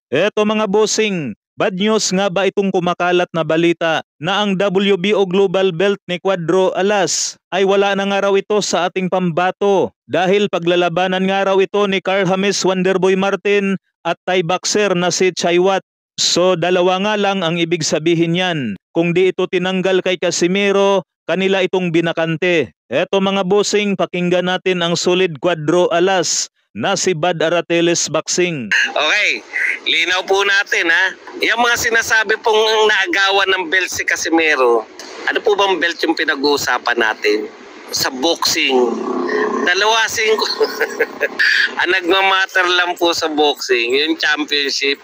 Eto mga bossing, bad news nga ba itong kumakalat na balita na ang WBO Global Belt ni Cuadro Alas ay wala na nga raw ito sa ating pambato dahil paglalabanan nga raw ito ni Carl James Wonderboy Martin at Thai boxer na si Chaiwat. So dalawa nga lang ang ibig sabihin yan. Kung di ito tinanggal kay Casimero, kanila itong binakante. Eto mga bossing, pakinggan natin ang solid Cuadro Alas na si Bad Arateles Boxing. Okay, linaw po natin ha. Yung mga sinasabi pong naagawan ng belt si Casimero, ano po bang belt yung pinag-uusapan natin? Sa boxing. Dalawa singko. Ang nagmamatter lang po sa boxing, yung championship.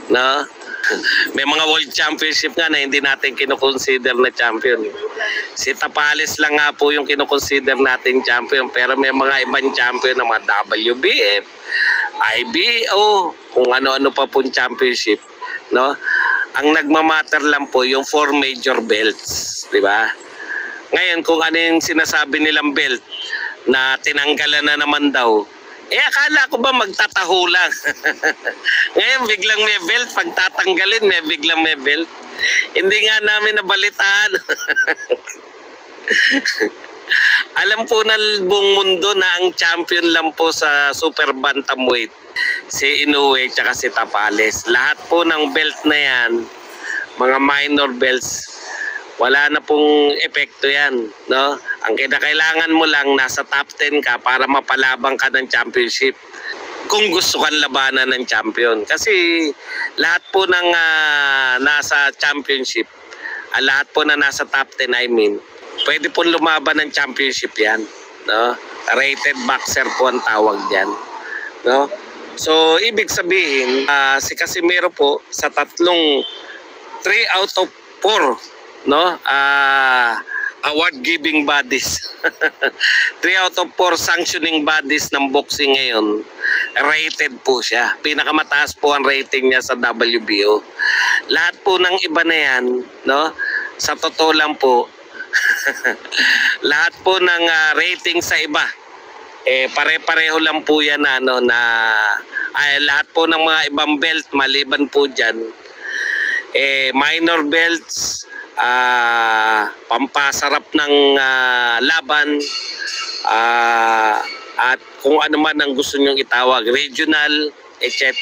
No? May mga world championship nga na hindi natin kinukonsider na champion. Si Tapales lang nga po yung kinukonsider natin champion, pero may mga ibang champion na mga WBF, IBO, kung ano-ano pa pong championship, no? Ang nagmamatter lang po yung 4 major belts, di ba? Ngayon kung ano yung sinasabi nilang belt na tinanggalan na naman daw, akala ko ba magtataho lang. Ngayon biglang may belt, pag tatanggalin biglang may belt. Hindi nga namin nabalitaan. Alam po ng buong mundo na ang champion lang po sa super bantamweight si Inoue tsaka si Tapales. Lahat po ng belt na yan, mga minor belts, wala na pong epekto yan, no? Ang kinakailangan mo lang nasa top 10 ka para mapalabang ka ng championship. Kung gusto kang labanan ng champion, kasi lahat po ng nasa championship, lahat po na nasa top 10, I mean, pwede po lumaban ng championship yan, no? Rated boxer po ang tawag diyan, no? So ibig sabihin, si Casimero po sa tatlong 3 out of 4, no? Award giving bodies. 3 out of 4 sanctioning bodies ng boxing ngayon, rated po siya. Pinakamataas po ang rating niya sa WBO. Lahat po ng iba na yan, no? Sa totoo lang po, lahat po ng rating sa iba, pare-pareho lang po yan lahat po ng mga ibang belt maliban po dyan, minor belts, pampasarap ng laban, at kung ano man ang gusto nyong itawag, regional, etc.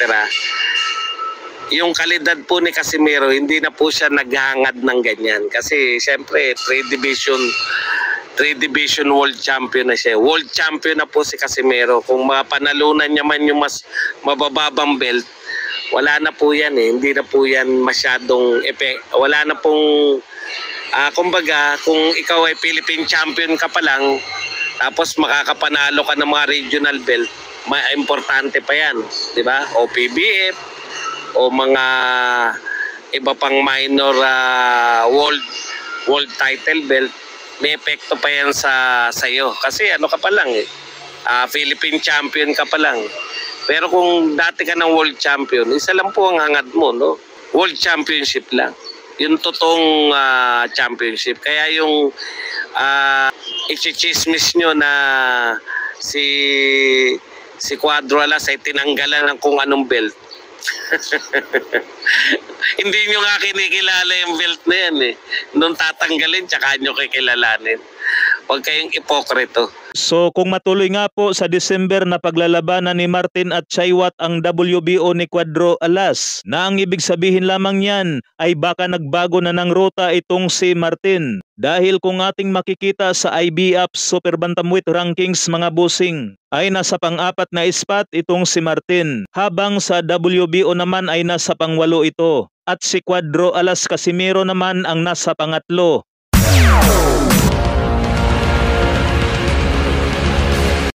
Yung kalidad po ni Casimero, hindi na po siya naghangad ng ganyan. Kasi siyempre, 3 division world champion na siya. World champion na po si Casimero. Kung mapanalunan niya man yung mas mabababang belt, wala na po yan Hindi na po yan masyadong wala na pong, kumbaga, kung ikaw ay Philippine champion ka pa lang, tapos makakapanalo ka ng mga regional belt, importante pa yan, di ba? O PBF, o mga iba pang minor world title belt, may epekto pa yan sa iyo. Kasi ano ka pa lang Philippine champion ka pa lang. Pero kung dati ka ng world champion, isa lang po ang hangad mo, no? World championship lang. Yung totoong championship. Kaya yung i-chismis nyo na si Cuadro Alas ay tinanggalan ng kung anong belt. Hindi nyo nga kinikilala yung belt na yan Nung tatanggalin, tsaka nyo kikilalanin. Huwag kayong ipokrito. So kung matuloy nga po sa December na paglalabanan ni Martin at Chaiwat ang WBO ni Cuadro Alas, na ang ibig sabihin lamang yan ay baka nagbago na ng ruta itong si Martin. Dahil kung ating makikita sa IBF Super Bantamweight Rankings mga bossing, ay nasa pang-4 na spot itong si Martin, habang sa WBO naman ay nasa pang-8 ito, at si Cuadro Alas Casimero naman ang nasa pang-3.